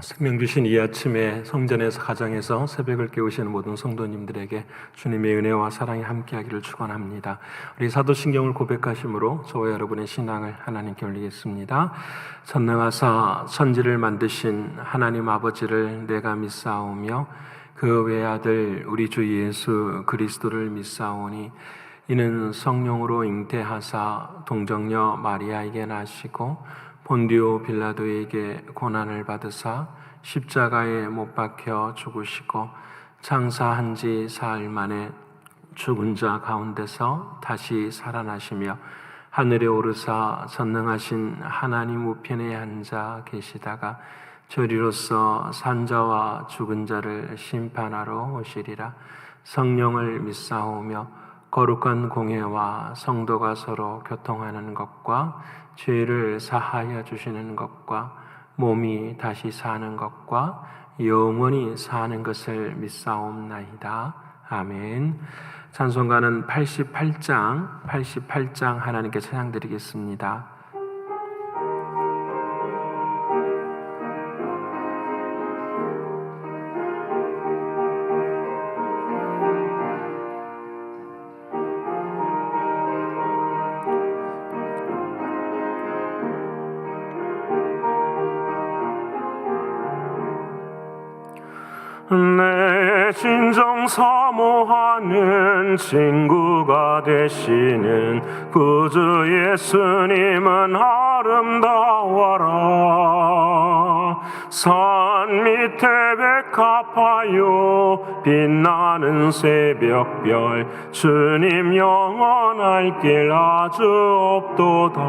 생명 주신 이 아침에 성전에서 가정에서 새벽을 깨우시는 모든 성도님들에게 주님의 은혜와 사랑이 함께하기를 축원합니다. 우리 사도신경을 고백하심으로 저와 여러분의 신앙을 하나님께 올리겠습니다. 전능하사 천지를 만드신 하나님 아버지를 내가 믿사오며 그 외아들 우리 주 예수 그리스도를 믿사오니 이는 성령으로 잉태하사 동정녀 마리아에게 나시고 본디오 빌라도에게 고난을 받으사 십자가에 못 박혀 죽으시고 장사한 지 사흘 만에 죽은 자 가운데서 다시 살아나시며 하늘에 오르사 전능하신 하나님 우편에 앉아 계시다가 저리로서 산자와 죽은 자를 심판하러 오시리라. 성령을 믿사오며 거룩한 공회와 성도가 서로 교통하는 것과 죄를 사하여 주시는 것과 몸이 다시 사는 것과 영원히 사는 것을 믿사옵나이다. 아멘. 찬송가는 88장 하나님께 찬양드리겠습니다. 내 진정 사모하는 친구가 되시는 구주 예수님은 아름다워라. 산 밑에 백합하여 빛나는 새벽별 주님 영원할 길 아주 없도다.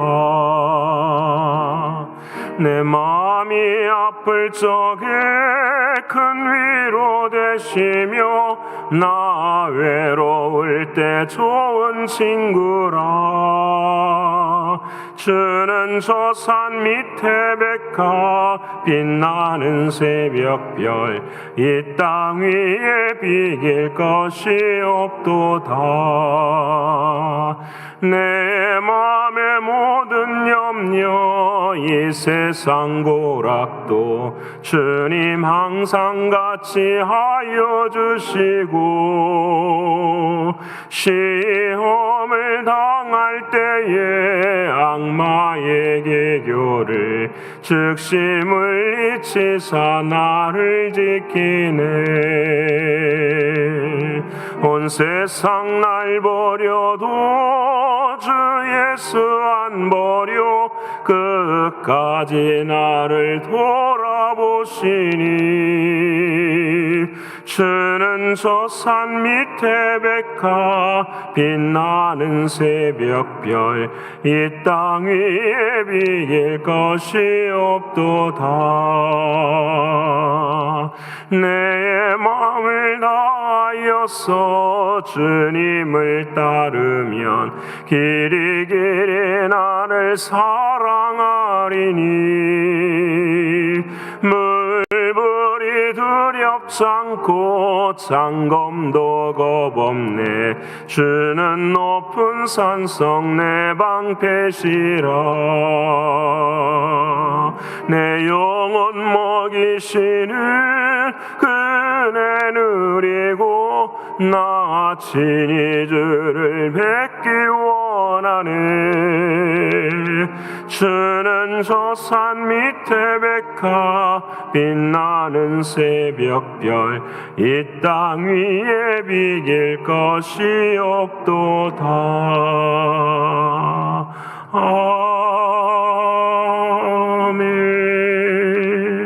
내 마음이 아플 적에 큰 위로 되시며 나 외로울 때 좋은 친구라. 주는 저 산 밑에 백합 빛나는 새벽별 이 땅 위에 비길 것이 없도다. 내 맘의 모든 염려 이 세상 고락도 주님 항상 같이 하여 주시고 시험을 당할 때에 악마의 계교를 즉시 물리치사 나를 지키네. 온 세상 날 버려도 주 예수 안 버려 끝까지 나를 돌아보시니. 주는 저 산 밑에 백합 빛나는 새벽별 이 땅 위에 비길 것이 없도다. 내 마음을 다하여서 주님을 따르면 길이 나를 사랑하리니. 물불이 두렵지 않고 장검도 겁없네. 주는 높은 산성 내 방패시라. 내 영혼 먹이시는 그네 누리고 나 친히 주를 뵙기 원하네. 주는 저 산 밑에 백합 빛나는 새벽별 이 땅 위에 비길 것이 없도다.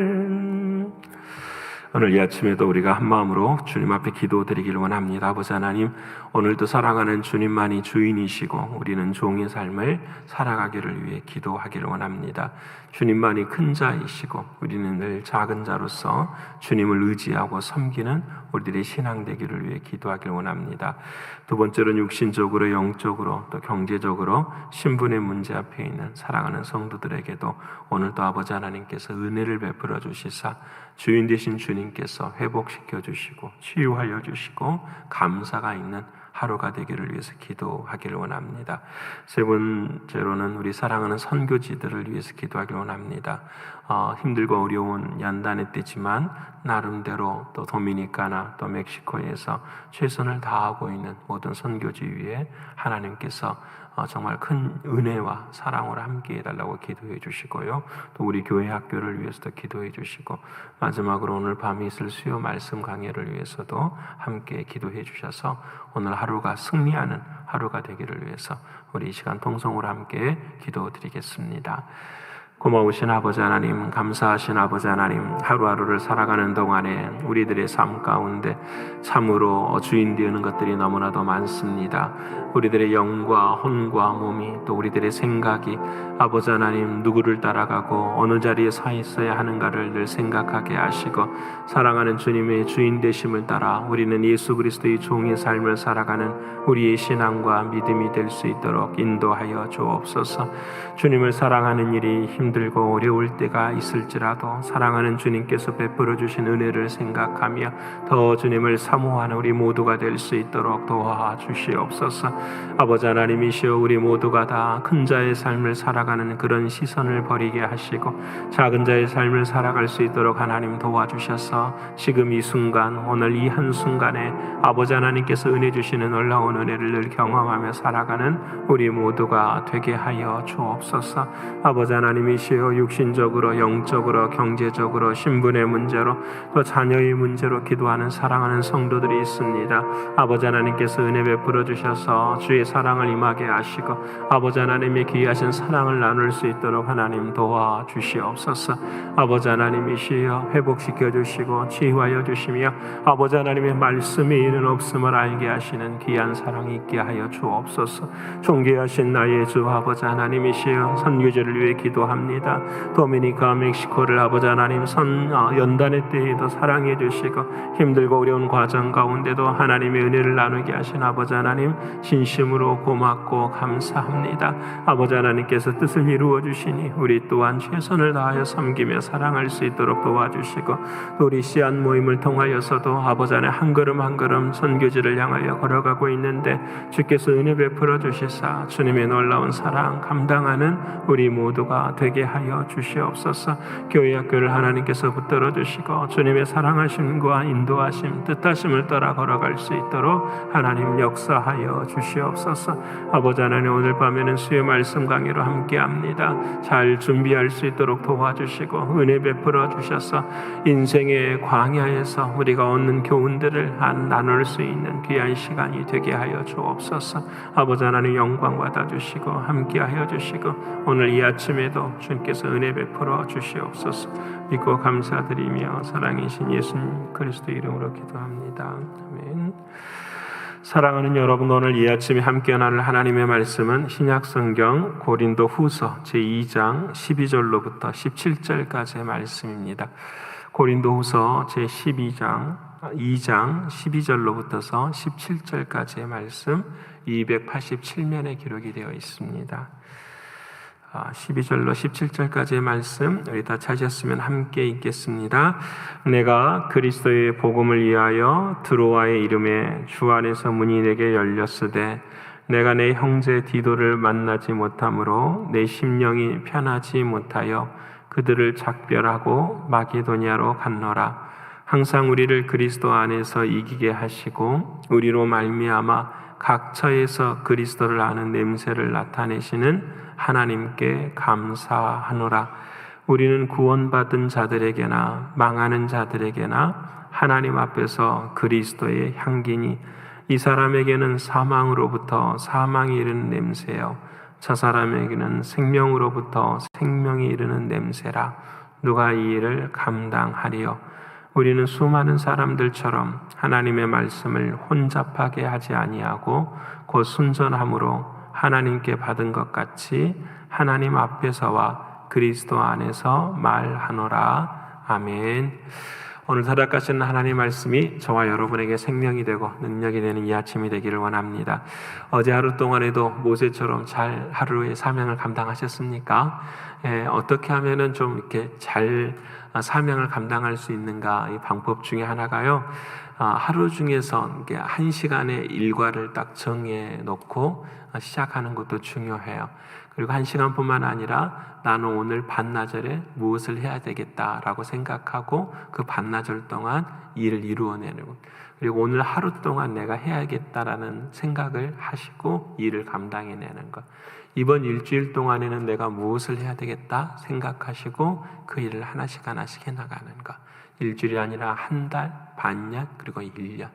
아멘. 오늘 이 아침에도 우리가 한 마음으로 주님 앞에 기도드리기를 원합니다. 아버지 하나님, 오늘도 사랑하는 주님만이 주인이시고 우리는 종의 삶을 살아가기를 위해 기도하기를 원합니다. 주님만이 큰 자이시고 우리는 늘 작은 자로서 주님을 의지하고 섬기는 우리들의 신앙 되기를 위해 기도하기를 원합니다. 두 번째로는 육신적으로, 영적으로, 또 경제적으로 신분의 문제 앞에 있는 사랑하는 성도들에게도 오늘도 아버지 하나님께서 은혜를 베풀어 주시사 주인 되신 주님께서 회복시켜 주시고 치유하여 주시고 감사가 있는 하루가 되기를 위해서 기도하기를 원합니다. 세 번째로는 우리 사랑하는 선교지들을 위해서 기도하기를 원합니다. 힘들고 어려운 연단의 때지만 나름대로 또 도미니카나 또 멕시코에서 최선을 다하고 있는 모든 선교지 위에 하나님께서 정말 큰 은혜와 사랑으로 함께 해달라고 기도해 주시고요. 또 우리 교회 학교를 위해서도 기도해 주시고, 마지막으로 오늘 밤에 있을 수요 말씀 강해를 위해서도 함께 기도해 주셔서 오늘 하루가 승리하는 하루가 되기를 위해서 우리 이 시간 통성으로 함께 기도드리겠습니다. 고마우신 아버지 하나님, 감사하신 아버지 하나님, 하루하루를 살아가는 동안에 우리들의 삶 가운데 참으로 주인 되는 것들이 너무나도 많습니다. 우리들의 영과 혼과 몸이, 또 우리들의 생각이 아버지 하나님 누구를 따라가고 어느 자리에 서 있어야 하는가를 늘 생각하게 하시고, 사랑하는 주님의 주인 되심을 따라 우리는 예수 그리스도의 종의 삶을 살아가는 우리의 신앙과 믿음이 될 수 있도록 인도하여 주옵소서. 주님을 사랑하는 일이 힘들고 어려울 때가 있을지라도 사랑하는 주님께서 베풀어 주신 은혜를 생각하며 더 주님을 사모하는 우리 모두가 될 수 있도록 도와주시옵소서. 아버지 하나님이시여, 우리 모두가 다 큰 자의 삶을 살아가는 그런 시선을 버리게 하시고 작은 자의 삶을 살아갈 수 있도록 하나님 도와주셔서 지금 이 순간, 오늘 이 한순간에 아버지 하나님께서 은혜 주시는 놀라운 은혜를 늘 경험하며 살아가는 우리 모두가 되게 하여 주옵소서. 아버지 하나님이시여, 육신적으로, 영적으로, 경제적으로, 신분의 문제로, 또 자녀의 문제로 기도하는 사랑하는 성도들이 있습니다. 아버지 하나님께서 은혜 베풀어 주셔서 주의 사랑을 임하게 하시고 아버지 하나님의 귀하신 사랑을 나눌 수 있도록 하나님 도와주시옵소서. 아버지 하나님이시여, 회복시켜 주시고 치유하여 주시며 아버지 하나님의 말씀에 이른 없음을 알게 하시는 귀한 사랑이 있게 하여 주옵소서. 존귀하신 나의 주 아버지 하나님이시여, 선교제를 위해 기도합니다. 도미니카, 멕시코를 아버지 하나님 연단의 때에도 사랑해 주시고 힘들고 어려운 과정 가운데도 하나님의 은혜를 나누게 하신 아버지 하나님, 진심으로 고맙고 감사합니다. 아버지 하나님께서 뜻을 이루어 주시니 우리 또한 최선을 다하여 섬기며 사랑할 수 있도록 도와주시고, 또 우리 씨앗 모임을 통하여서도 아버지 하나님 한 걸음 한 걸음 선교지를 향하여 걸어가고 있는데 주께서 은혜 베풀어 주시사 주님의 놀라운 사랑 감당하는 우리 모두가 되게 하여 주시옵소서. 교회 학교를 하나님께서 붙들어 주시고 주님의 사랑하심과 인도하심, 뜻하심을 따라 걸어갈 수 있도록 하나님 역사하여 주시옵소서. 아버지 하나님, 오늘 밤에는 수요 말씀 강의로 함께합니다. 잘 준비할 수 있도록 도와주시고 은혜 베풀어 주셔서 인생의 광야에서 우리가 얻는 교훈들을 나눌 수 있는 귀한 시간이 되게 하여 주옵소서. 아버지 하나님, 영광 받아주시고 함께하여 주시고 오늘 이 아침에도 주님께서 은혜 베풀어 주시옵소서. 믿고 감사드리며 사랑이신 예수님 그리스도 이름으로 기도합니다. 아멘. 사랑하는 여러분, 오늘 이 아침에 함께 나눌 하나님의 말씀은 신약성경 고린도 후서 제2장 12절로부터 17절까지의 말씀입니다. 고린도 후서 제12장 2장 12절로부터서 17절까지의 말씀 287면에 기록이 되어 있습니다. 12절로 17절까지의 말씀 우리 다 찾으셨으면 함께 읽겠습니다. 내가 그리스도의 복음을 위하여 드로아의 이름에 주 안에서 문이 내게 열렸으되 내가 내 형제 디도를 만나지 못하므로 내 심령이 편하지 못하여 그들을 작별하고 마게도냐로 갔노라. 항상 우리를 그리스도 안에서 이기게 하시고 우리로 말미암아 각처에서 그리스도를 아는 냄새를 나타내시는 하나님께 감사하노라. 우리는 구원받은 자들에게나 망하는 자들에게나 하나님 앞에서 그리스도의 향기니 이 사람에게는 사망으로부터 사망이 이르는 냄새요 저 사람에게는 생명으로부터 생명이 이르는 냄새라. 누가 이 일을 감당하리요? 우리는 수많은 사람들처럼 하나님의 말씀을 혼잡하게 하지 아니하고 곧 순전함으로 하나님께 받은 것 같이 하나님 앞에서와 그리스도 안에서 말하노라. 아멘. 오늘 다락하시는 하나님 말씀이 저와 여러분에게 생명이 되고 능력이 되는 이 아침이 되기를 원합니다. 어제 하루 동안에도 모세처럼 잘 하루의 사명을 감당하셨습니까? 어떻게 하면은 좀 이렇게 잘 사명을 감당할 수 있는가? 이 방법 중에 하나가요. 하루 중에서 이게 1시간의 일과를 딱 정해 놓고 시작하는 것도 중요해요. 그리고 1시간뿐만 아니라 나는 오늘 반나절에 무엇을 해야 되겠다라고 생각하고 그 반나절 동안 일을 이루어내는 것. 그리고 오늘 하루 동안 내가 해야겠다라는 생각을 하시고 일을 감당해내는 것. 이번 일주일 동안에는 내가 무엇을 해야 되겠다 생각하시고 그 일을 하나씩 해나가는 것. 일주일이 아니라 한 달, 반년, 그리고 1년.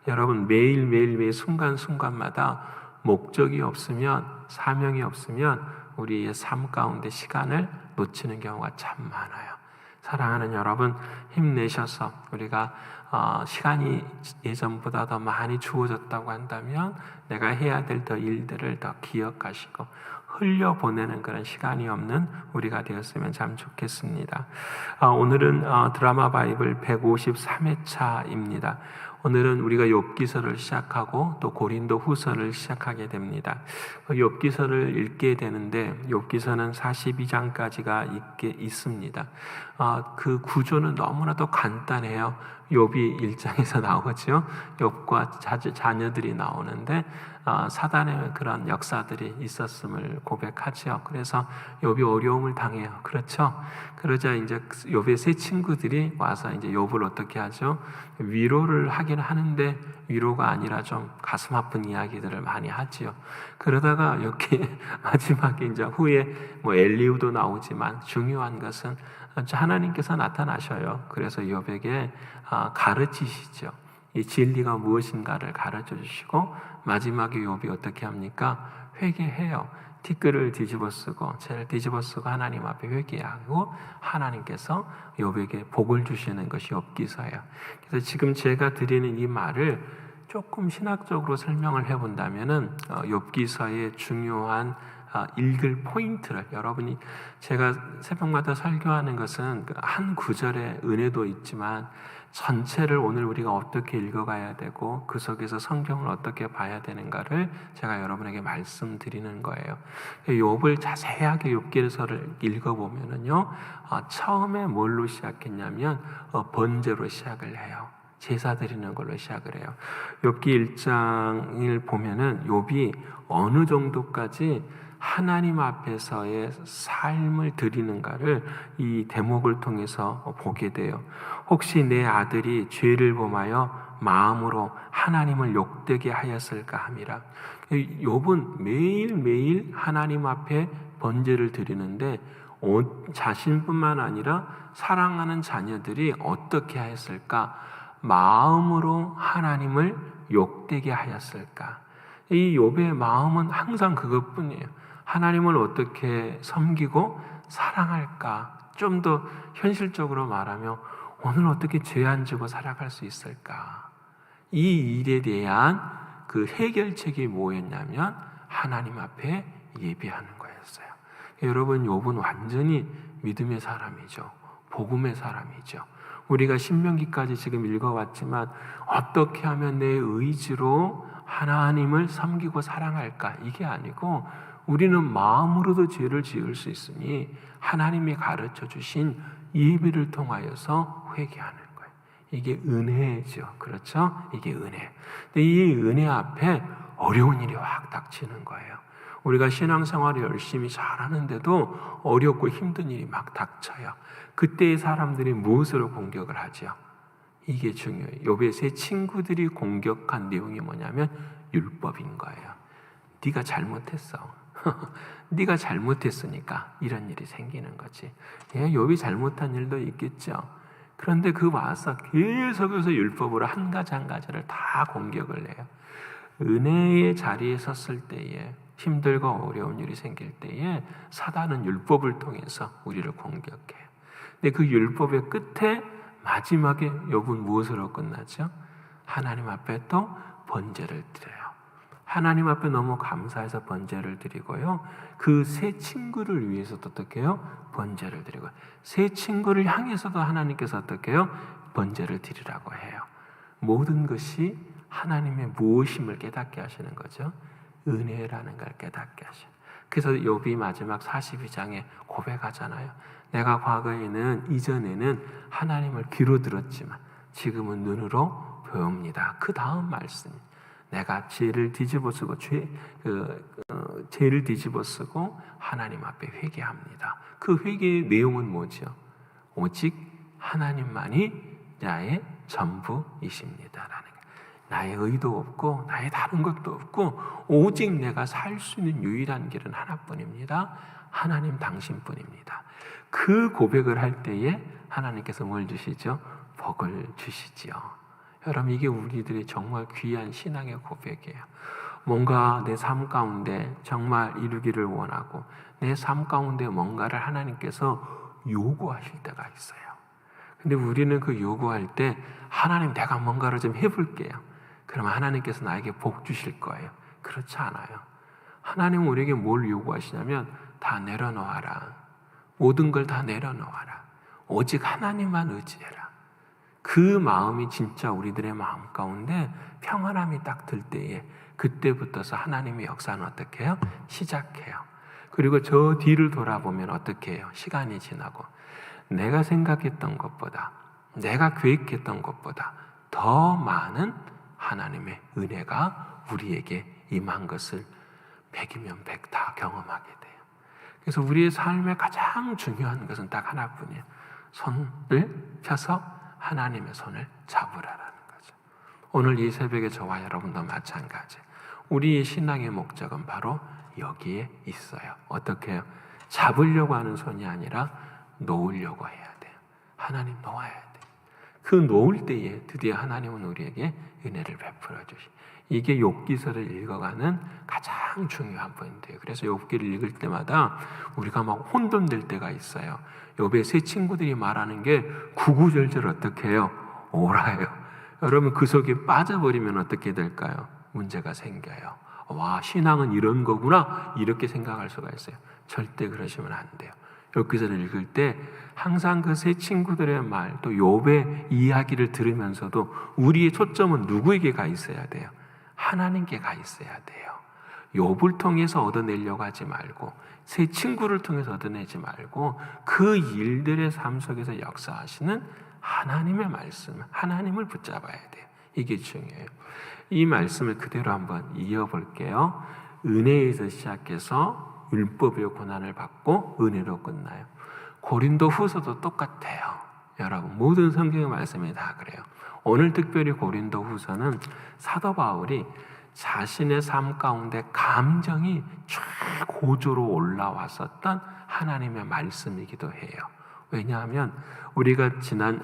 여러분 매일 순간순간마다 목적이 없으면, 사명이 없으면 우리의 삶 가운데 시간을 놓치는 경우가 참 많아요. 사랑하는 여러분, 힘내셔서 우리가 시간이 예전보다 더 많이 주어졌다고 한다면 내가 해야 될 일들을 더 기억하시고 흘려보내는 그런 시간이 없는 우리가 되었으면 참 좋겠습니다. 오늘은 드라마 바이블 153회차입니다. 오늘은 우리가 욥기서를 시작하고 또 고린도 후서를 시작하게 됩니다. 욥기서를 읽게 되는데 욥기서는 42장까지가 있습니다. 그 구조는 너무나도 간단해요. 욥이 1장에서 나오죠. 욥과 자녀들이 나오는데 사단의 그런 역사들이 있었음을 고백하죠. 그래서 욥이 어려움을 당해요. 그렇죠? 그러자 이제 욥의 세 친구들이 와서 이제 욥을 어떻게 하죠? 위로를 하긴 하는데 위로가 아니라 좀 가슴 아픈 이야기들을 많이 하지요. 그러다가 여기 마지막에 이제 후에 엘리후도 나오지만 중요한 것은 하나님께서 나타나셔요. 그래서 욥에게 가르치시죠. 이 진리가 무엇인가를 가르쳐 주시고 마지막에 욥이 어떻게 합니까? 회개해요. 티끌을 뒤집어쓰고 죄를 뒤집어쓰고 하나님 앞에 회개하고 하나님께서 욥에게 복을 주시는 것이 욥기서예요. 그래서 지금 제가 드리는 이 말을 조금 신학적으로 설명을 해본다면은 욥기서의 중요한 읽을 포인트를 여러분이 제가 새벽마다 설교하는 것은 한 구절의 은혜도 있지만 전체를 오늘 우리가 어떻게 읽어가야 되고 그 속에서 성경을 어떻게 봐야 되는가를 제가 여러분에게 말씀드리는 거예요. 욥을 자세하게 욥기서를 읽어보면은요, 처음에 뭘로 시작했냐면 번제로 시작을 해요. 제사 드리는 걸로 시작을 해요. 욥기 1장을 보면은 욥이 어느 정도까지 하나님 앞에서의 삶을 드리는가를 이 대목을 통해서 보게 돼요. 혹시 내 아들이 죄를 범하여 마음으로 하나님을 욕되게 하였을까 함이라. 욥은 매일매일 하나님 앞에 번제를 드리는데 자신뿐만 아니라 사랑하는 자녀들이 어떻게 하였을까? 마음으로 하나님을 욕되게 하였을까? 이 욥의 마음은 항상 그것뿐이에요. 하나님을 어떻게 섬기고 사랑할까? 좀 더 현실적으로 말하면 오늘 어떻게 죄 안 지고 살아갈 수 있을까? 이 일에 대한 그 해결책이 뭐였냐면 하나님 앞에 예배하는 거였어요. 여러분, 욥은 완전히 믿음의 사람이죠. 복음의 사람이죠. 우리가 신명기까지 지금 읽어왔지만 어떻게 하면 내 의지로 하나님을 섬기고 사랑할까? 이게 아니고 우리는 마음으로도 죄를 지을 수 있으니 하나님이 가르쳐 주신 예배를 통하여서 회개하는 거예요. 이게 은혜죠. 그렇죠? 이게 은혜. 근데 이 은혜 앞에 어려운 일이 확 닥치는 거예요. 우리가 신앙생활을 열심히 잘하는데도 어렵고 힘든 일이 막 닥쳐요. 그때의 사람들이 무엇으로 공격을 하죠? 이게 중요해요. 욥의 세 친구들이 공격한 내용이 뭐냐면 율법인 거예요. 네가 잘못했어. 네가 잘못했으니까 이런 일이 생기는 거지. 욥이 잘못한 일도 있겠죠. 그런데 그 와서 계속해서 율법으로 한 가지 한 가지를 다 공격을 해요. 은혜의 자리에 섰을 때에 힘들고 어려운 일이 생길 때에 사단은 율법을 통해서 우리를 공격해요. 근데 그 율법의 끝에 마지막에 욥은 무엇으로 끝나죠? 하나님 앞에 또 번제를 드려요. 하나님 앞에 너무 감사해서 번제를 드리고요. 그 세 친구를 위해서도 어떻게 해요? 번제를 드리고요. 세 친구를 향해서도 하나님께서 어떻게 해요? 번제를 드리라고 해요. 모든 것이 하나님의 무엇임을 깨닫게 하시는 거죠. 은혜라는 걸 깨닫게 하시는. 그래서 욥이 마지막 42장에 고백하잖아요. 내가 과거에는 이전에는 하나님을 귀로 들었지만 지금은 눈으로 그겁니다. 그 다음 말씀, 내가 죄를 뒤집어쓰고 죄를 뒤집어쓰고 하나님 앞에 회개합니다. 그 회개의 내용은 뭐죠? 오직 하나님만이 나의 전부이십니다라는 거예요. 나의 의도 없고 나의 다른 것도 없고 오직 내가 살 수 있는 유일한 길은 하나뿐입니다. 하나님 당신뿐입니다. 그 고백을 할 때에 하나님께서 뭘 주시죠? 복을 주시지요. 여러분, 이게 우리들의 정말 귀한 신앙의 고백이에요. 뭔가 내 삶 가운데 정말 이루기를 원하고 내 삶 가운데 뭔가를 하나님께서 요구하실 때가 있어요. 근데 우리는 그 요구할 때 하나님, 내가 뭔가를 좀 해볼게요. 그러면 하나님께서 나에게 복 주실 거예요. 그렇지 않아요. 하나님은 우리에게 뭘 요구하시냐면 다 내려놓아라. 모든 걸 다 내려놓아라. 오직 하나님만 의지해라. 그 마음이 진짜 우리들의 마음 가운데 평안함이 딱 들 때에 그때부터서 하나님의 역사는 어떻게 해요? 시작해요. 그리고 저 뒤를 돌아보면 어떻게 해요? 시간이 지나고 내가 생각했던 것보다, 내가 계획했던 것보다 더 많은 하나님의 은혜가 우리에게 임한 것을 100이면 100 다 경험하게 돼요. 그래서 우리의 삶의 가장 중요한 것은 딱 하나뿐이에요. 손을 펴서 하나님의 손을 잡으라라는 거죠. 오늘 이 새벽에 저와 여러분도 마찬가지. 우리의 신앙의 목적은 바로 여기에 있어요. 어떻게 해요? 잡으려고 하는 손이 아니라 놓으려고 해야 돼요. 하나님 놓아야 돼요. 그 놓을 때에 드디어 하나님은 우리에게 은혜를 베풀어 주시. 이게 욥기서를 읽어가는 가장 중요한 포인트예요. 그래서 욥기를 읽을 때마다 우리가 막 혼돈될 때가 있어요. 욥의 세 친구들이 말하는 게 구구절절 어떻게 해요? 오라요. 여러분, 그 속에 빠져버리면 어떻게 될까요? 문제가 생겨요. 와, 신앙은 이런 거구나 이렇게 생각할 수가 있어요. 절대 그러시면 안 돼요. 욥기서를 읽을 때 항상 그 세 친구들의 말, 또 욥의 이야기를 들으면서도 우리의 초점은 누구에게 가 있어야 돼요? 하나님께 가 있어야 돼요. 욥을 통해서 얻어내려고 하지 말고 세 친구를 통해서 얻어내지 말고 그 일들의 삶 속에서 역사하시는 하나님의 말씀, 하나님을 붙잡아야 돼요. 이게 중요해요. 이 말씀을 그대로 한번 이어볼게요. 은혜에서 시작해서 율법의 고난을 받고 은혜로 끝나요. 고린도 후서도 똑같아요. 여러분, 모든 성경의 말씀이 다 그래요. 오늘 특별히 고린도 후서는 사도 바울이 자신의 삶 가운데 감정이 최고조로 올라왔었던 하나님의 말씀이기도 해요. 왜냐하면 우리가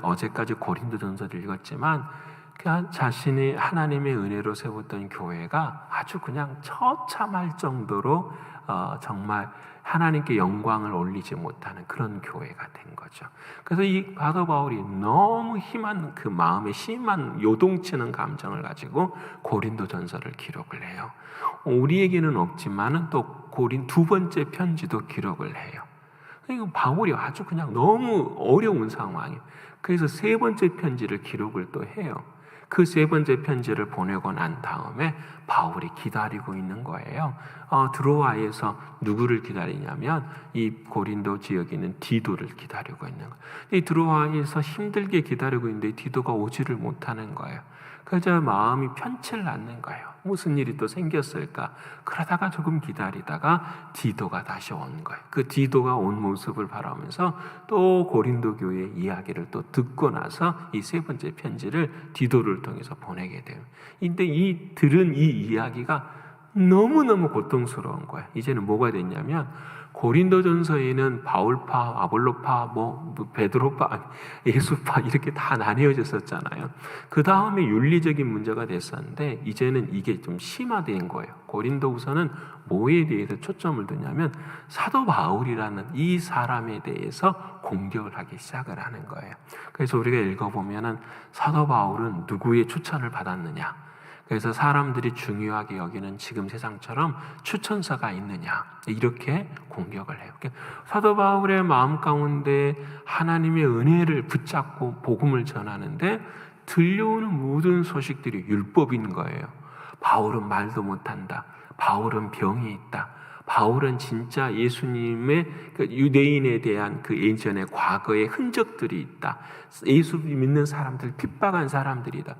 어제까지 고린도전서를 읽었지만 자신이 하나님의 은혜로 세웠던 교회가 아주 그냥 처참할 정도로 정말 하나님께 영광을 올리지 못하는 그런 교회가 된 거죠. 그래서 이 사도 바울이 너무 그 마음에 심한 요동치는 감정을 가지고 고린도전서를 기록을 해요. 우리에게는 없지만은 또 고린 두 번째 편지도 기록을 해요. 그러니까 바울이 아주 그냥 너무 어려운 상황이에요. 그래서 세 번째 편지를 기록을 또 해요. 그 세 번째 편지를 보내고 난 다음에 바울이 기다리고 있는 거예요. 드로아에서 누구를 기다리냐면 이 고린도 지역에 있는 디도를 기다리고 있는 거예요. 이 드로아에서 힘들게 기다리고 있는데 디도가 오지를 못하는 거예요. 그저 마음이 편치를 않는 거예요. 무슨 일이 또 생겼을까? 그러다가 조금 기다리다가 디도가 다시 온 거예요. 그 디도가 온 모습을 바라보면서 또 고린도 교회의 이야기를 또 듣고 나서 이 세 번째 편지를 디도를 통해서 보내게 돼요. 근데 들은 이 이야기가 너무너무 고통스러운 거예요. 이제는 뭐가 됐냐면 고린도전서에는 바울파, 아볼로파, 베드로파, 예수파 이렇게 다 나뉘어졌었잖아요. 그 다음에 윤리적인 문제가 됐었는데 이제는 이게 좀 심화된 거예요. 고린도후서는 뭐에 대해서 초점을 두냐면 사도 바울이라는 이 사람에 대해서 공격을 하기 시작을 하는 거예요. 그래서 우리가 읽어보면은 사도 바울은 누구의 추천을 받았느냐? 그래서 사람들이 중요하게 여기는 지금 세상처럼 추천서가 있느냐 이렇게 공격을 해요. 사도 바울의 마음 가운데 하나님의 은혜를 붙잡고 복음을 전하는데 들려오는 모든 소식들이 율법인 거예요. 바울은 말도 못한다. 바울은 병이 있다. 바울은 진짜 예수님의 그 유대인에 대한 그 예전의 과거의 흔적들이 있다. 예수 믿는 사람들, 핍박한 사람들이다.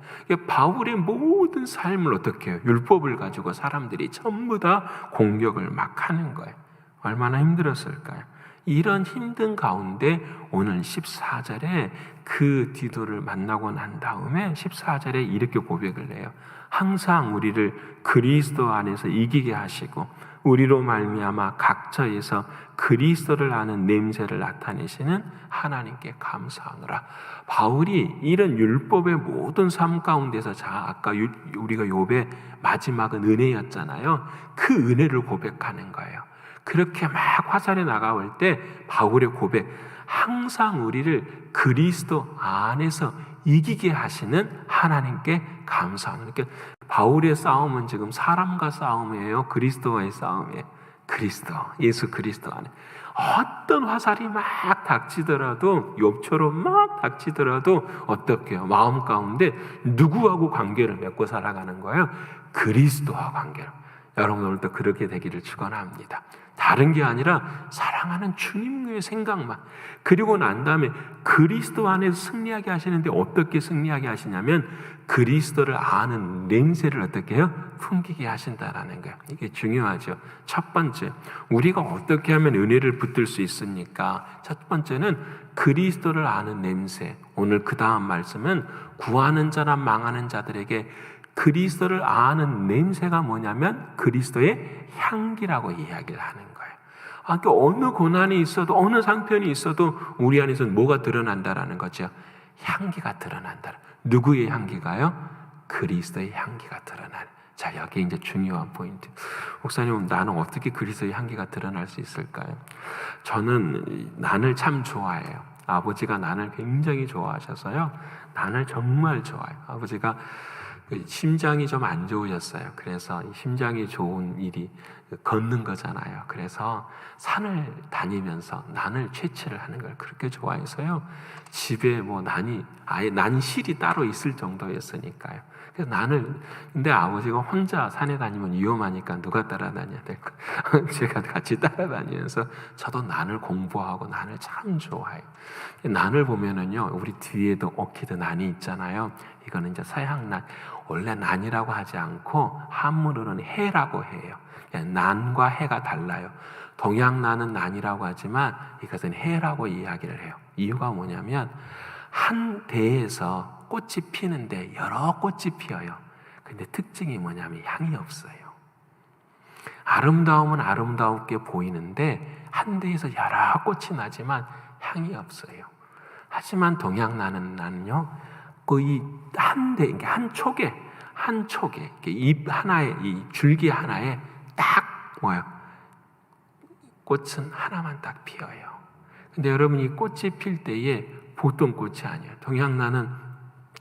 바울의 모든 삶을 어떻게 해요? 율법을 가지고 사람들이 전부 다 공격을 막 하는 거예요. 얼마나 힘들었을까요? 이런 힘든 가운데 오늘 14절에 그 디도를 만나고 난 다음에 14절에 이렇게 고백을 해요. 항상 우리를 그리스도 안에서 이기게 하시고 우리로 말미암아 각처에서 그리스도를 아는 냄새를 나타내시는 하나님께 감사하노라. 바울이 이런 율법의 모든 삶 가운데서 아까 우리가 욥의 마지막은 은혜였잖아요. 그 은혜를 고백하는 거예요. 그렇게 막 화살에 나가올 때 바울의 고백, 항상 우리를 그리스도 안에서 이기게 하시는 하나님께 감사하는. 그러니까 바울의 싸움은 지금 사람과 싸움이에요? 그리스도와의 싸움이에요? 그리스도, 예수 그리스도 안에. 어떤 화살이 막 닥치더라도, 욥처럼 막 닥치더라도 어떻게 해요? 마음 가운데 누구하고 관계를 맺고 살아가는 거예요? 그리스도와 관계를. 여러분 오늘도 그렇게 되기를 축원합니다. 다른 게 아니라 사랑하는 주님의 생각만. 그리고 난 다음에 그리스도 안에서 승리하게 하시는데 어떻게 승리하게 하시냐면 그리스도를 아는 냄새를 어떻게 해요? 풍기게 하신다라는 거예요. 이게 중요하죠. 첫 번째, 우리가 어떻게 하면 은혜를 붙들 수 있습니까? 첫 번째는 그리스도를 아는 냄새. 오늘 그 다음 말씀은 구하는 자나 망하는 자들에게 그리스도를 아는 냄새가 뭐냐면 그리스도의 향기라고 이야기를 하는 거예요. 그러니까 어느 고난이 있어도 어느 상편이 있어도 우리 안에서는 뭐가 드러난다라는 거죠? 향기가 드러난다. 누구의 향기가요? 그리스도의 향기가 드러나는. 자, 여기 이제 중요한 포인트. 목사님, 나는 어떻게 그리스도의 향기가 드러날 수 있을까요? 저는 난을 참 좋아해요. 아버지가 난을 굉장히 좋아하셔서요. 난을 정말 좋아해요. 아버지가 심장이 좀 안 좋으셨어요. 그래서 심장이 좋은 일이 걷는 거잖아요. 그래서 산을 다니면서 난을 채취를 하는 걸 그렇게 좋아해서요. 집에 뭐 난이 아예 난실이 따로 있을 정도였으니까요. 그래서 근데 아버지가 혼자 산에 다니면 위험하니까 누가 따라다녀야 될까? 제가 같이 따라다니면서 저도 난을 공부하고 난을 참 좋아해요. 난을 보면은요, 우리 뒤에도 오키드 난이 있잖아요. 이거는 이제 서양난. 원래 난이라고 하지 않고 한문으로는 해라고 해요. 난과 해가 달라요. 동양난은 난이라고 하지만 이것은 해라고 이야기를 해요. 이유가 뭐냐면 한 대에서 꽃이 피는데 여러 꽃이 피어요. 근데 특징이 뭐냐면 향이 없어요. 아름다움은 아름답게 보이는데 한 대에서 여러 꽃이 나지만 향이 없어요. 하지만 동양난은요, 거의 한 촉에 잎 하나에, 이 줄기 하나에 딱 꽃은 하나만 딱 피어요. 근데 여러분, 이 꽃이 필 때에 보통 꽃이 아니에요. 동양난은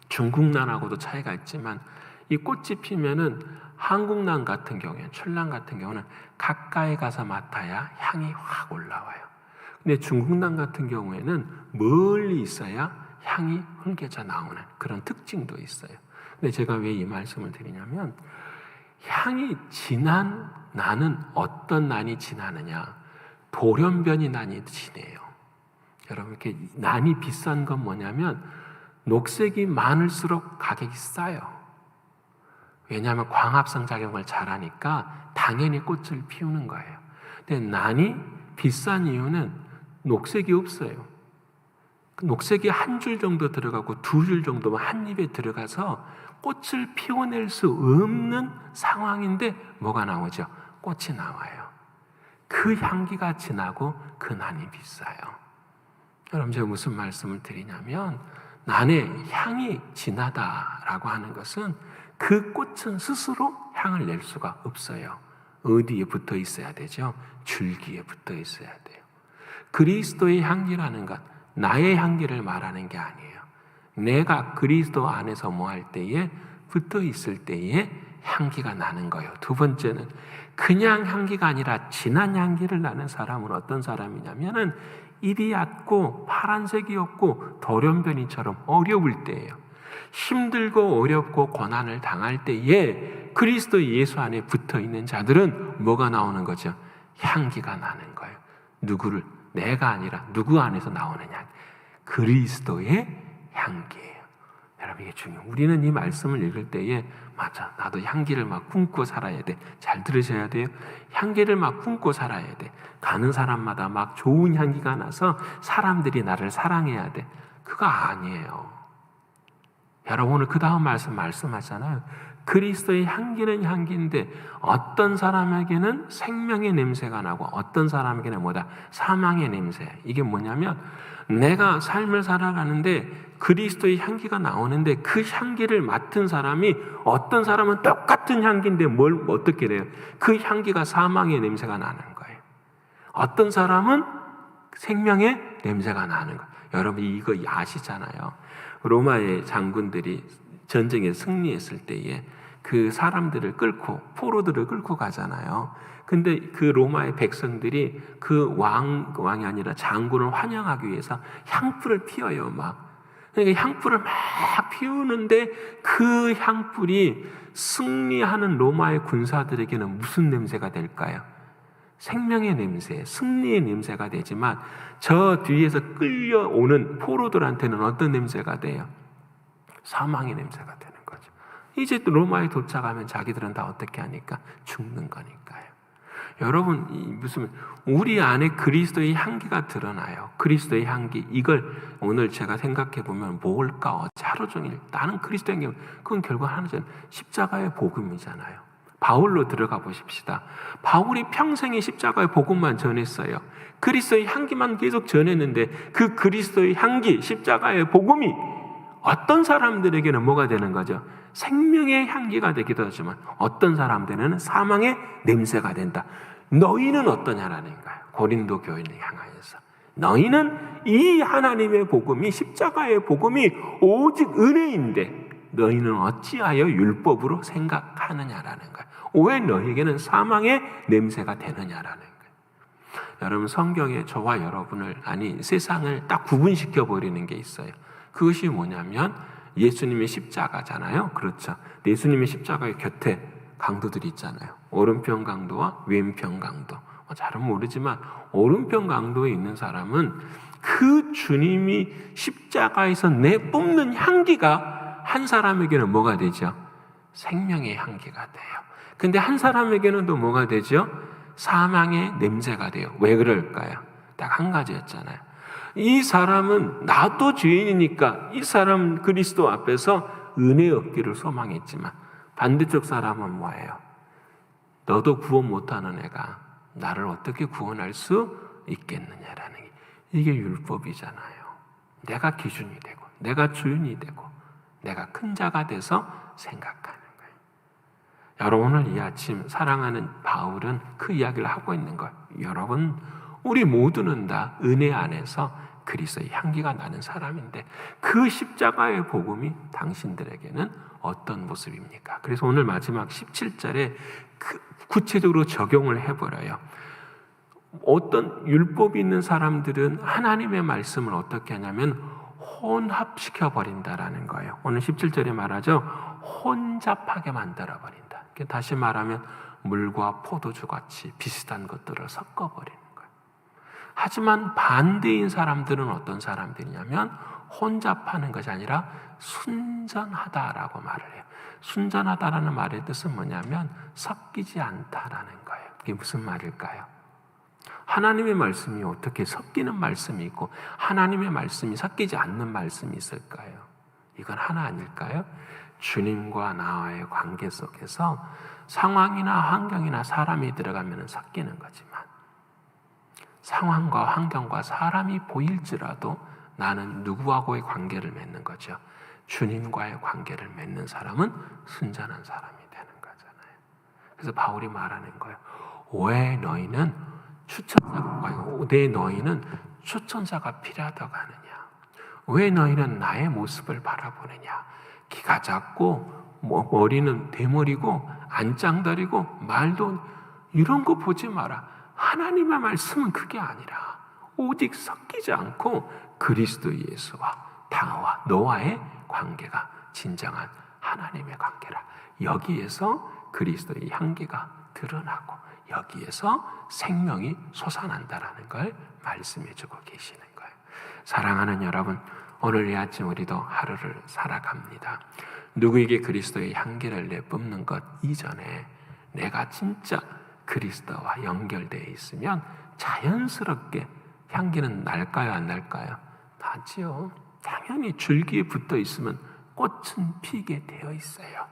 중국난하고도 차이가 있지만 이 꽃이 피면은 한국난 같은 경우에,春란 같은 경우는 가까이 가서 맡아야 향이 확 올라와요. 근데 중국난 같은 경우에는 멀리 있어야 향이 흘겨져 나오는 그런 특징도 있어요. 근데 제가 왜 이 말씀을 드리냐면 향이 진한 난은 어떤 난이 진하느냐? 돌연변이 난이 진해요. 여러분, 이렇게 난이 비싼 건 뭐냐면 녹색이 많을수록 가격이 싸요. 왜냐하면 광합성 작용을 잘하니까 당연히 꽃을 피우는 거예요. 근데 난이 비싼 이유는 녹색이 없어요. 녹색이 한 줄 정도 들어가고 두 줄 정도만 한 입에 들어가서 꽃을 피워낼 수 없는 상황인데 뭐가 나오죠? 꽃이 나와요. 그 향기가 진하고 그 난이 비싸요. 여러분, 제가 무슨 말씀을 드리냐면 난의 향이 진하다라고 하는 것은 그 꽃은 스스로 향을 낼 수가 없어요. 어디에 붙어 있어야 되죠? 줄기에 붙어 있어야 돼요. 그리스도의 향기라는 것, 나의 향기를 말하는 게 아니에요. 내가 그리스도 안에서 뭐 할 때에 붙어 있을 때에 향기가 나는 거예요. 두 번째는 그냥 향기가 아니라 진한 향기를 나는 사람은 어떤 사람이냐면은 입이 얕고 파란색이 없고 돌연변이처럼 어려울 때예요. 힘들고 어렵고 고난을 당할 때에 그리스도 예수 안에 붙어 있는 자들은 뭐가 나오는 거죠? 향기가 나는 거예요. 누구를, 내가 아니라 누구 안에서 나오는 향기, 그리스도의 향기예요. 여러분, 이게 중요해요. 우리는 이 말씀을 읽을 때에 맞아, 나도 향기를 막 품고 살아야 돼. 잘 들으셔야 돼요. 향기를 막 품고 살아야 돼. 가는 사람마다 막 좋은 향기가 나서 사람들이 나를 사랑해야 돼. 그거 아니에요. 여러분, 오늘 그 다음 말씀하잖아요. 그리스도의 향기는 향기인데 어떤 사람에게는 생명의 냄새가 나고 어떤 사람에게는 뭐다? 사망의 냄새. 이게 뭐냐면 내가 삶을 살아가는데 그리스도의 향기가 나오는데 그 향기를 맡은 사람이, 어떤 사람은 똑같은 향기인데 뭘 어떻게 돼요? 그 향기가 사망의 냄새가 나는 거예요. 어떤 사람은 생명의 냄새가 나는 거예요. 여러분, 이거 아시잖아요. 로마의 장군들이 전쟁에 승리했을 때에 그 사람들을 끌고, 포로들을 끌고 가잖아요. 근데 그 로마의 백성들이 그 왕이 아니라 장군을 환영하기 위해서 향불을 피워요, 막. 그러니까 향불을 막 피우는데 그 향불이 승리하는 로마의 군사들에게는 무슨 냄새가 될까요? 생명의 냄새, 승리의 냄새가 되지만 저 뒤에서 끌려오는 포로들한테는 어떤 냄새가 돼요? 사망의 냄새가 되는 거죠. 이제 또 로마에 도착하면 자기들은 다 어떻게 하니까? 죽는 거니까요. 여러분, 무슨 우리 안에 그리스도의 향기가 드러나요. 그리스도의 향기, 이걸 오늘 제가 생각해 보면 뭘까? 어제 하루 종일 나는 그리스도의 향기, 그건 결국 하나는 십자가의 복음이잖아요. 바울로 들어가 보십시다. 바울이 평생에 십자가의 복음만 전했어요. 그리스도의 향기만 계속 전했는데 그 그리스도의 향기, 십자가의 복음이 어떤 사람들에게는 뭐가 되는 거죠? 생명의 향기가 되기도 하지만 어떤 사람들에게는 사망의 냄새가 된다. 너희는 어떠냐라는 거예요. 고린도 교인을 향하여서 너희는 이 하나님의 복음이, 십자가의 복음이 오직 은혜인데 너희는 어찌하여 율법으로 생각하느냐라는 거예요. 왜 너희에게는 사망의 냄새가 되느냐라는 거예요. 여러분, 성경에 저와 여러분을, 아니 세상을 딱 구분시켜 버리는 게 있어요. 그것이 뭐냐면 예수님의 십자가잖아요. 그렇죠. 예수님의 십자가의 곁에 강도들이 있잖아요. 오른편 강도와 왼편 강도. 잘은 모르지만 오른편 강도에 있는 사람은 그 주님이 십자가에서 내뿜는 향기가 한 사람에게는 뭐가 되죠? 생명의 향기가 돼요. 근데 한 사람에게는 또 뭐가 되죠? 사망의 냄새가 돼요. 왜 그럴까요? 딱 한 가지였잖아요. 이 사람은 나도 죄인이니까 이 사람 그리스도 앞에서 은혜 얻기를 소망했지만 반대쪽 사람은 뭐예요? 너도 구원 못하는 애가 나를 어떻게 구원할 수 있겠느냐라는 게, 이게 율법이잖아요. 내가 기준이 되고 내가 주인이 되고 내가 큰 자가 돼서 생각하는 거예요. 여러분, 오늘 이 아침 사랑하는 바울은 그 이야기를 하고 있는 거예요. 여러분, 우리 모두는 다 은혜 안에서 그리스도의 향기가 나는 사람인데 그 십자가의 복음이 당신들에게는 어떤 모습입니까? 그래서 오늘 마지막 17절에 구체적으로 적용을 해버려요. 어떤 율법이 있는 사람들은 하나님의 말씀을 어떻게 하냐면 혼합시켜 버린다라는 거예요. 오늘 17절에 말하죠. 혼잡하게 만들어 버린다. 다시 말하면 물과 포도주 같이 비슷한 것들을 섞어 버리는 거예요. 하지만 반대인 사람들은 어떤 사람들이냐면 혼잡하는 것이 아니라 순전하다라고 말을 해요. 순전하다라는 말의 뜻은 뭐냐면 섞이지 않다라는 거예요. 이게 무슨 말일까요? 하나님의 말씀이 어떻게 섞이는 말씀이 있고 하나님의 말씀이 섞이지 않는 말씀이 있을까요? 이건 하나 아닐까요? 주님과 나와의 관계 속에서 상황이나 환경이나 사람이 들어가면 섞이는 거지만 상황과 환경과 사람이 보일지라도 나는 누구하고의 관계를 맺는 거죠? 주님과의 관계를 맺는 사람은 순전한 사람이 되는 거잖아요. 그래서 바울이 말하는 거예요. 왜 너희는 초천자가 필요하다고 하느냐? 왜 너희는 나의 모습을 바라보느냐? 키가 작고 머리는 대머리고 안짱다리고 말도 이런 거 보지 마라. 하나님의 말씀은 그게 아니라 오직 섞이지 않고 그리스도 예수와 당와 너와의 관계가 진정한 하나님의 관계라. 여기에서 그리스도의 향기가 드러나고 여기에서 생명이 솟아난다라는 걸 말씀해주고 계시는 거예요. 사랑하는 여러분, 오늘 이 아침 우리도 하루를 살아갑니다. 누구에게 그리스도의 향기를 내뿜는 것 이전에 내가 진짜 그리스도와 연결되어 있으면 자연스럽게 향기는 날까요, 안 날까요? 나지요. 당연히 줄기에 붙어 있으면 꽃은 피게 되어 있어요.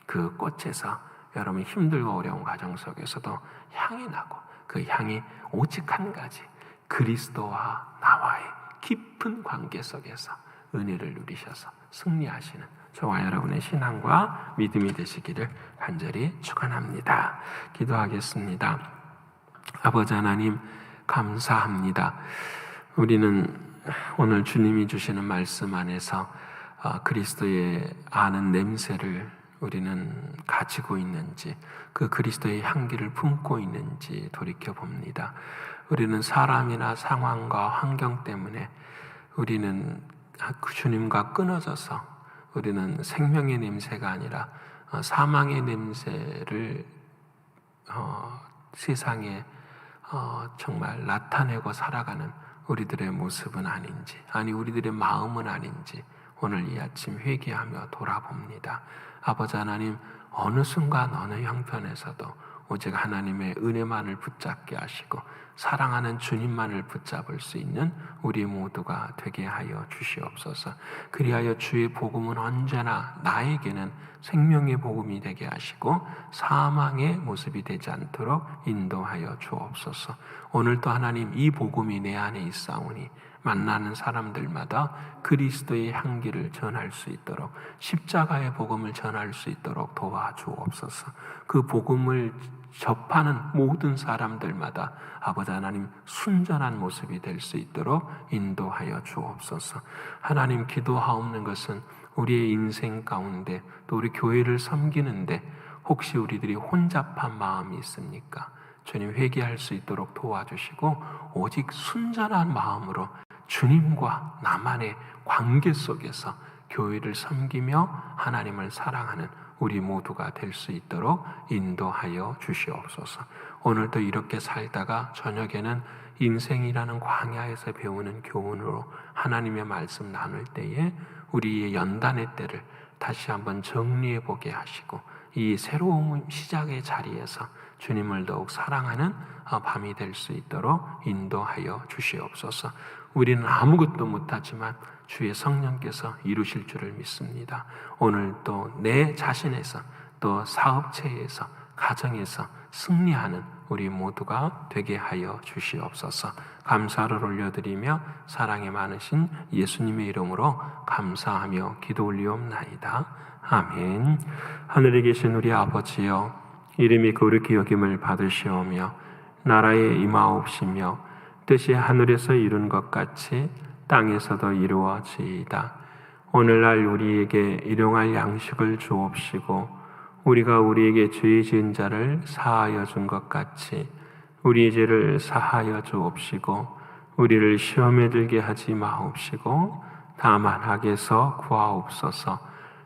그 꽃에서 여러분 힘들고 어려운 과정 속에서도 향이 나고, 그 향이 오직 한 가지, 그리스도와 나와의 깊은 관계 속에서 은혜를 누리셔서 승리하시는 저와 여러분의 신앙과 믿음이 되시기를 간절히 축원합니다. 기도하겠습니다. 아버지 하나님, 감사합니다. 우리는 오늘 주님이 주시는 말씀 안에서 그리스도의 아는 냄새를 우리는 가지고 있는지, 그 그리스도의 향기를 품고 있는지 돌이켜 봅니다. 우리는 사람이나 상황과 환경 때문에 우리는 주님과 끊어져서 우리는 생명의 냄새가 아니라 사망의 냄새를 세상에 정말 나타내고 살아가는 우리들의 모습은 아닌지, 아니 우리들의 마음은 아닌지 오늘 이 아침 회개하며 돌아봅니다. 아버지 하나님, 어느 순간 어느 형편에서도 오직 하나님의 은혜만을 붙잡게 하시고 사랑하는 주님만을 붙잡을 수 있는 우리 모두가 되게 하여 주시옵소서. 그리하여 주의 복음은 언제나 나에게는 생명의 복음이 되게 하시고 사망의 모습이 되지 않도록 인도하여 주옵소서. 오늘도 하나님, 이 복음이 내 안에 있사오니 만나는 사람들마다 그리스도의 향기를 전할 수 있도록, 십자가의 복음을 전할 수 있도록 도와주옵소서. 그 복음을 접하는 모든 사람들마다 아버지 하나님 순전한 모습이 될 수 있도록 인도하여 주옵소서. 하나님, 기도하옵는 것은 우리의 인생 가운데 또 우리 교회를 섬기는데 혹시 우리들이 혼잡한 마음이 있습니까? 주님, 회개할 수 있도록 도와주시고 오직 순전한 마음으로 주님과 나만의 관계 속에서 교회를 섬기며 하나님을 사랑하는 우리 모두가 될 수 있도록 인도하여 주시옵소서. 오늘도 이렇게 살다가 저녁에는 인생이라는 광야에서 배우는 교훈으로 하나님의 말씀 나눌 때에 우리의 연단의 때를 다시 한번 정리해 보게 하시고 이 새로운 시작의 자리에서 주님을 더욱 사랑하는 밤이 될 수 있도록 인도하여 주시옵소서. 우리는 아무것도 못하지만 주의 성령께서 이루실 줄을 믿습니다. 오늘 또 내 자신에서 또 사업체에서 가정에서 승리하는 우리 모두가 되게 하여 주시옵소서. 감사를 올려드리며 사랑이 많으신 예수님의 이름으로 감사하며 기도 올리옵나이다. 아멘. 하늘에 계신 우리 아버지여, 이름이 거룩히 여김을 받으시오며 나라에 임하옵시며 뜻이 하늘에서 이룬 것 같이 땅에서도 이루어지이다. 오늘날 우리에게 일용할 양식을 주옵시고 우리가 우리에게 죄 지은 자를 사하여 준 것 같이 우리의 죄를 사하여 주옵시고 우리를 시험에 들게 하지 마옵시고 다만 악에서 구하옵소서.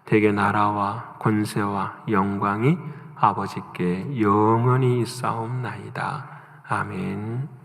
대개 나라와 권세와 영광이 아버지께 영원히 있사옵나이다. 아멘.